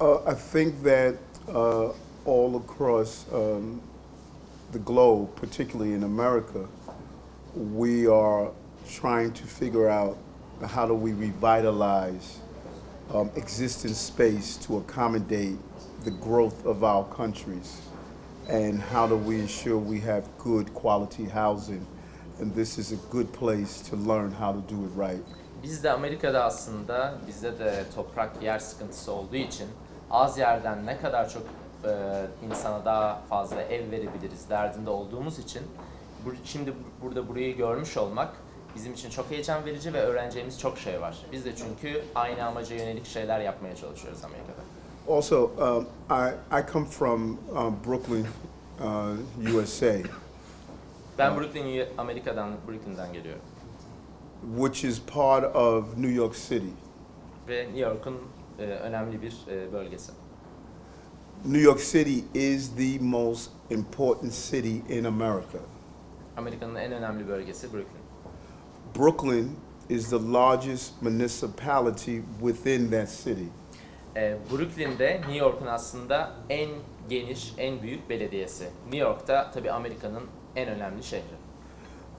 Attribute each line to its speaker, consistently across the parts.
Speaker 1: I think that all across the globe, particularly in America, we are trying to figure out how do we revitalize existing space to accommodate the growth of our countries, and how do we ensure we have good quality housing, and this is a good place to learn how to do it right.
Speaker 2: Biz de Amerika'da aslında bizde de toprak yer sıkıntısı olduğu için az yerden ne kadar çok insana daha fazla ev verebiliriz derdinde olduğumuz için şimdi burada burayı görmüş olmak bizim için çok heyecan verici ve öğreneceğimiz çok şey var. Biz de çünkü aynı amaca yönelik şeyler yapmaya çalışıyoruz Amerika'da.
Speaker 1: Also, I come from Brooklyn, USA.
Speaker 2: Ben Brooklyn'den geliyorum.
Speaker 1: Which is part of New York City.
Speaker 2: Ve New York'un önemli bir bölgesi.
Speaker 1: New York City is the most important city in America.
Speaker 2: Amerika'nın en önemli bölgesi Brooklyn.
Speaker 1: Brooklyn is the largest municipality within that city.
Speaker 2: Brooklyn'de New York'un aslında en geniş, en büyük belediyesi. New York'ta tabii Amerika'nın en önemli şehri.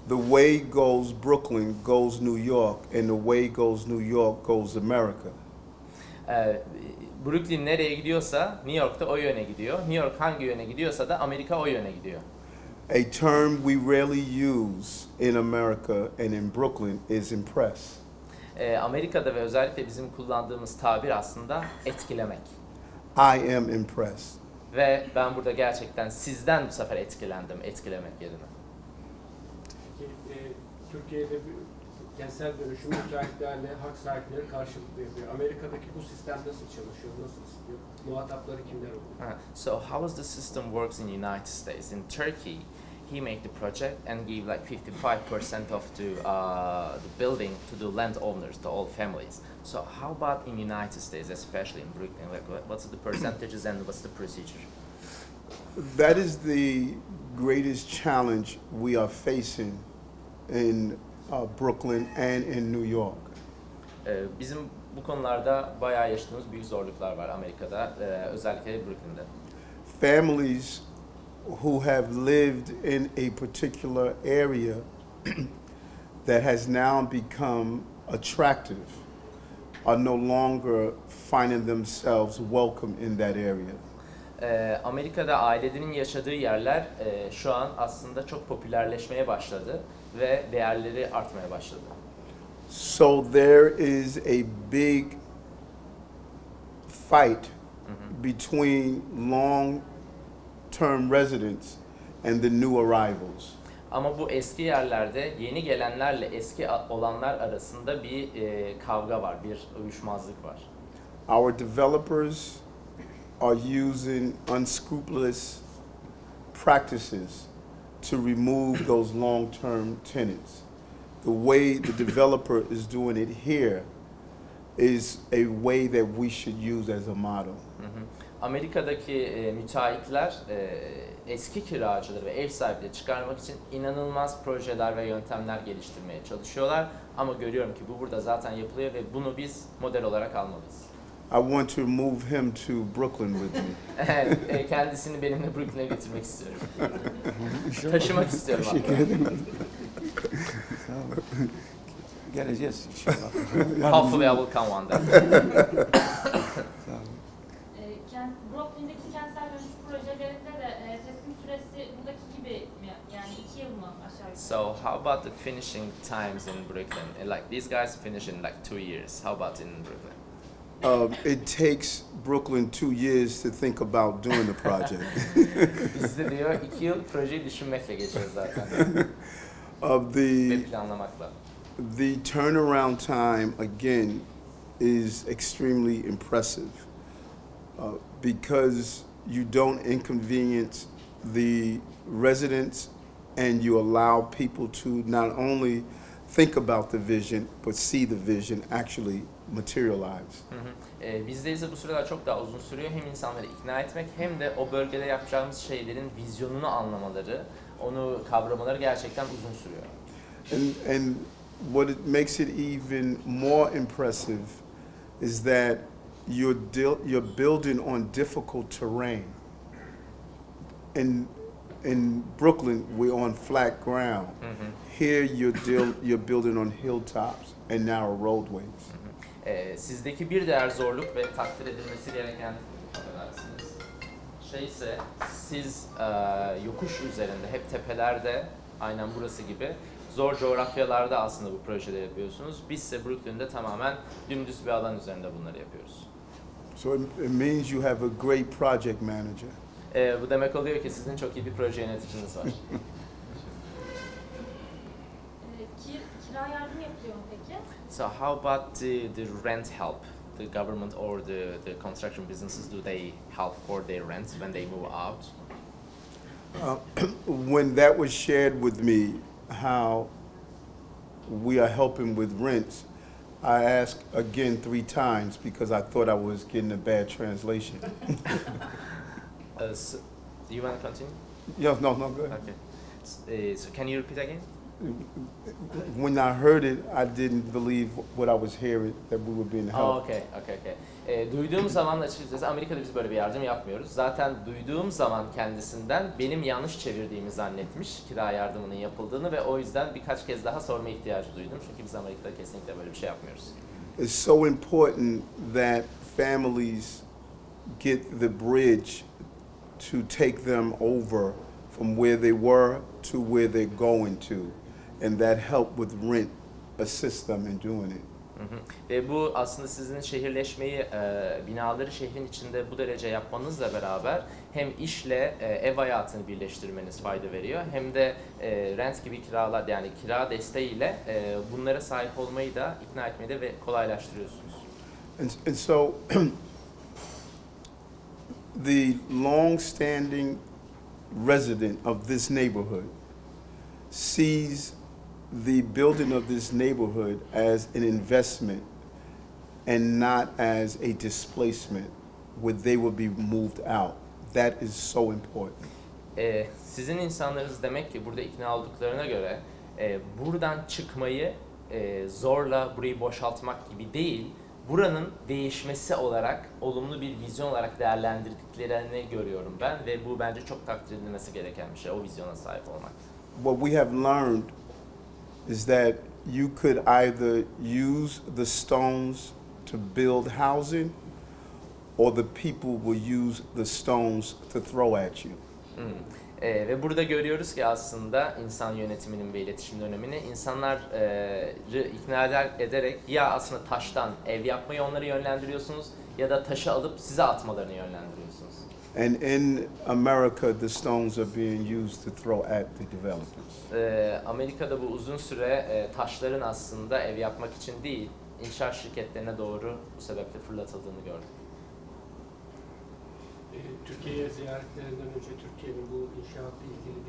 Speaker 1: The way goes Brooklyn goes New York, and the way goes New York goes America.
Speaker 2: Brooklyn nereye gidiyorsa New York'ta o yöne gidiyor. New York hangi yöne gidiyorsa da Amerika o yöne gidiyor.
Speaker 1: A term we rarely use in America and in Brooklyn is impress.
Speaker 2: Amerika'da ve özellikle bizim kullandığımız tabir aslında etkilemek.
Speaker 1: I am impressed.
Speaker 2: Ve ben burada gerçekten sizden bu sefer etkilendim, etkilemek yerine.
Speaker 3: Türkiye'de kentsel dönüşüm müteahhitlerle hak sahipleri karşılıklı yapıyor. Amerika'daki bu sistem nasıl çalışıyor, nasıl istiyor? Muhatapları kimler oluyor?
Speaker 2: So how does the system works in the United States? In Turkey, he made the project and gave like 55% of the building to the landowners, to all families. So how about in United States, especially in Brooklyn? Like, what's the percentages and what's the procedure?
Speaker 1: That is the greatest challenge we are facing in Brooklyn and in New York.
Speaker 2: Bizim bu konularda bayağı yaşadığımız büyük zorluklar var Amerika'da, özellikle Brooklyn'de.
Speaker 1: Families who have lived in a particular area that has now become attractive are no longer finding themselves welcome in that area.
Speaker 2: Amerika'da ailelerin yaşadığı yerler şu an aslında çok popülerleşmeye başladı ve değerleri artmaya başladı.
Speaker 1: So there is a big fight between long-term residents and the new arrivals.
Speaker 2: Ama bu eski yerlerde yeni gelenlerle eski olanlar arasında bir kavga var, bir uyuşmazlık var.
Speaker 1: Our developers are using unscrupulous practices to remove those long-term tenants. The way the developer is doing it here is a way that we should use as a model.
Speaker 2: Amerika'daki müteahhitler eski kiracıları ve ev sahipleri çıkarmak için inanılmaz projeler ve yöntemler geliştirmeye çalışıyorlar. Ama görüyorum ki bu burada zaten yapılıyor ve bunu biz model olarak almalıyız.
Speaker 1: I want to move him to Brooklyn with me.
Speaker 2: Kendisini benimle Brooklyn'e götürmek istiyorum. Taşımak istiyorum.
Speaker 4: Teşekkür ederim. Geleceğiz inşallah.
Speaker 2: Hopefully I will come one day.
Speaker 5: Brooklyn'deki kentsel dönüşüm projelerinde de teslim süresi buradaki gibi mi? Yani 2 yıl mı aşağı yukarı?
Speaker 2: So how about the finishing times in Brooklyn? Like these guys finish in like 2 years. How about in Brooklyn?
Speaker 1: It takes Brooklyn 2 years to think about doing the project.
Speaker 2: Bizde diyor 2 yıl projeyi düşünmekle geçiyor zaten. Ve planlamakla.
Speaker 1: The turnaround time again is extremely impressive because you don't inconvenience the residents and you allow people to not only think about the vision but see the vision actually materialize.
Speaker 2: Bizde ise bu süreler çok daha uzun sürüyor. Hem insanları ikna etmek hem de o bölgede yapacağımız şeylerin vizyonunu anlamaları, onu kavramaları gerçekten uzun sürüyor.
Speaker 1: And what it makes it even more impressive is that you're building on difficult terrain. In Brooklyn, we're on flat ground. Here, you're building on hilltops and narrow roadways.
Speaker 2: Sizdeki bir diğer zorluk ve takdir edilmesi gereken şey ise siz yokuş üzerinde, hep tepelerde, aynen burası gibi zor coğrafyalarda aslında bu projeleri yapıyorsunuz. Biz ise Brooklyn'de tamamen dümdüz bir alan üzerinde bunları yapıyoruz.
Speaker 1: So it means you have a great project manager.
Speaker 2: Bu demek oluyor ki sizin çok iyi bir proje yöneticiniz var.
Speaker 5: Kira yardım yapıyor mu peki?
Speaker 2: So how about the rent help? The government or the construction businesses, do they help for their rent when they move out?
Speaker 1: When that was shared with me, how we are helping with rents, I asked again 3 times because I thought I was getting a bad translation.
Speaker 2: So, do you want to continue?
Speaker 1: Yeah, no, go ahead.
Speaker 2: Okay. So can you repeat again?
Speaker 1: When I heard it, I didn't believe what I was hearing, that we were being helped.
Speaker 2: Okay. Duyduğum zaman açıkçası Amerika'da biz böyle bir yardım yapmıyoruz. Zaten duyduğum zaman kendisinden benim yanlış çevirdiğimi zannetmiş kira yardımının yapıldığını ve o yüzden birkaç kez daha sorma ihtiyacı duydum. Çünkü biz Amerika'da kesinlikle böyle bir şey yapmıyoruz.
Speaker 1: It's so important that families get the bridge to take them over from where they were to where they're going to, and that help with rent assist them in doing it.
Speaker 2: Ve bu aslında sizin şehirleşmeyi, binaları şehrin içinde bu derece yapmanızla beraber hem işle ev hayatını birleştirmeniz fayda veriyor, hem de rent gibi kiralar, yani kira desteğiyle bunlara sahip olmayı da ikna etmeyi de ve kolaylaştırıyorsunuz.
Speaker 1: And so the long-standing resident of this neighborhood sees the building of this neighborhood as an investment and not as a displacement where they will be moved out. That is so important.
Speaker 2: Sizin insanlarınız demek ki burada ikna olduklarına göre buradan çıkmayı zorla burayı boşaltmak gibi değil, buranın değişmesi olarak, olumlu bir vizyon olarak değerlendirdiklerini görüyorum ben ve bu bence çok takdir edilmesi gereken bir şey, o vizyona sahip olmak.
Speaker 1: What we have learned is that you could either use the stones to build housing or the people will use the stones to throw at you.
Speaker 2: Ve burada görüyoruz ki aslında insan yönetiminin ve iletişim dönemini insanları ikna ederek ya aslında taştan ev yapmayı onları yönlendiriyorsunuz ya da taşı alıp size atmalarını yönlendiriyorsunuz.
Speaker 1: And in America, the stones are being used to throw at the developers.
Speaker 2: Amerika'da bu uzun süre taşların aslında ev yapmak için değil, inşaat şirketlerine doğru bu sebeple fırlatıldığını gördüm.
Speaker 3: Türkiye'ye ziyaretlerinden önce Türkiye'nin bu inşaatla ilgili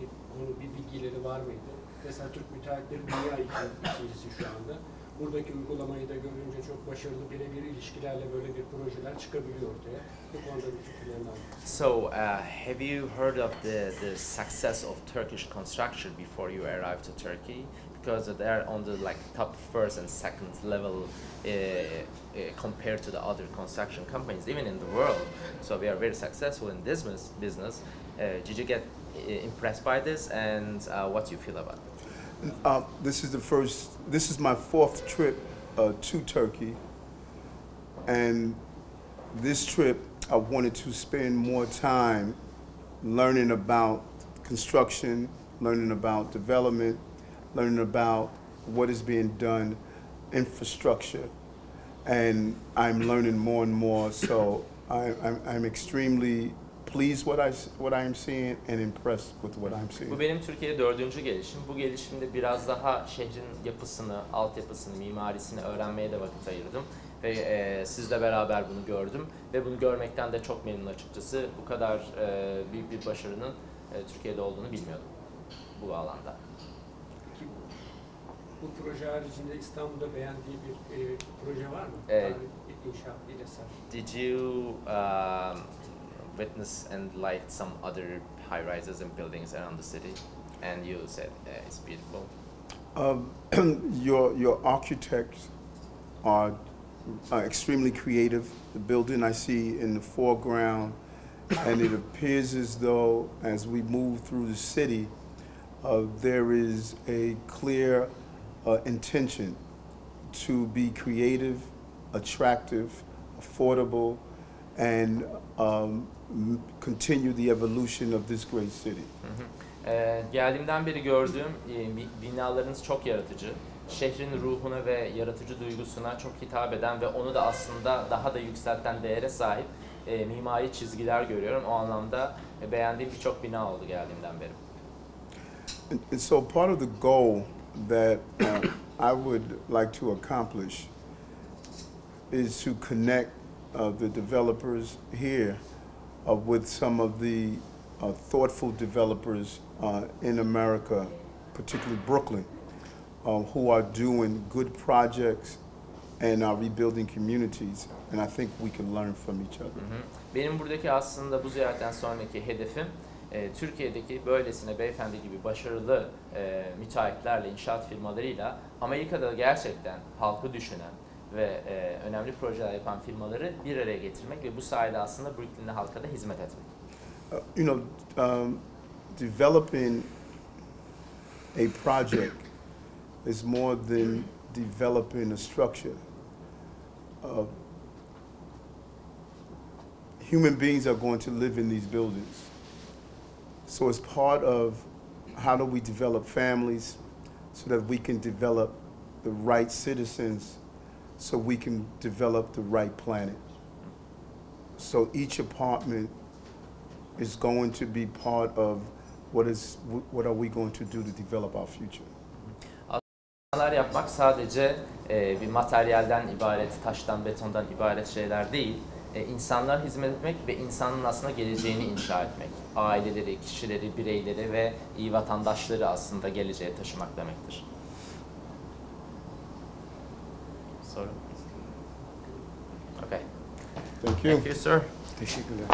Speaker 3: bir bilgileri var mıydı? Mesela Türk müteahhitleri dünya ikincisi şu anda. Buradaki uygulamayı da görünce çok başarılı birebir ilişkilerle böyle bir projeler çıkabiliyor ortaya. Bu konuda bir fikirlerini aldım.
Speaker 2: So, have you heard of the success of Turkish construction before you arrived to Turkey? Because they're on the like top first and second level compared to the other construction companies, even in the world. So we are very successful in this business. Did you get impressed by this, and what do you feel about it?
Speaker 1: This is my 4th trip to Turkey, and this trip I wanted to spend more time learning about construction, learning about development, learning about what is being done, infrastructure, and I'm learning more and more. So I'm extremely pleased what I am seeing and impressed with what I'm seeing.
Speaker 2: Bu benim Türkiye'ye 4. gelişim. Bu gelişimde biraz daha şehrin yapısını, altyapısını, mimarisini öğrenmeye de vakit ayırdım. Ve sizle beraber bunu gördüm ve bunu görmekten de çok memnun açıkçası. Bu kadar büyük bir başarının Türkiye'de olduğunu bilmiyordum bu alanda.
Speaker 3: Bu proje haricinde İstanbul'da beğendiği bir proje var mı? İnşaat, bir eser.
Speaker 2: Did you witness and like some other high rises and buildings around the city, and you said it's beautiful?
Speaker 1: Your architects are extremely creative. The building I see in the foreground, and it appears as though as we move through the city, there is a clear intention to be creative, attractive, affordable, and continue the evolution of this great city.
Speaker 2: Geldiğimden beri gördüğüm binalarınız çok yaratıcı. Şehrin ruhuna ve yaratıcı duygusuna çok hitap eden ve onu da aslında daha da yükselten değere sahip mimari çizgiler görüyorum. O anlamda beğendiğim birçok bina oldu geldiğimden beri.
Speaker 1: And so part of the goal that I would like to accomplish is to connect the developers here with some of the thoughtful developers in America, particularly Brooklyn, who are doing good projects and are rebuilding communities. And I think we can learn from each other.
Speaker 2: Benim buradaki aslında bu ziyaretten sonraki hedefim Türkiye'deki böylesine beyefendi gibi başarılı müteahhitlerle, inşaat firmalarıyla Amerika'da gerçekten halkı düşünen ve önemli projeler yapan firmaları bir araya getirmek ve bu sayede aslında Brooklyn'li halka da hizmet etmek.
Speaker 1: Developing a project is more than developing a structure. Human beings are going to live in these buildings. So it's part of how do we develop families so that we can develop the right citizens so we can develop the right planet. So each apartment is going to be part of what are we going to do to develop our future.
Speaker 2: Binalar yapmak sadece bir materyalden ibaret, taştan, betondan ibaret şeyler değil. İnsanlara hizmet etmek ve insanın aslında geleceğini inşa etmek. Aileleri, kişileri, bireyleri ve iyi vatandaşları aslında geleceğe taşımak demektir. Sorun. Okay.
Speaker 1: Thank you.
Speaker 2: Thank you, sir.
Speaker 4: Teşekkürler.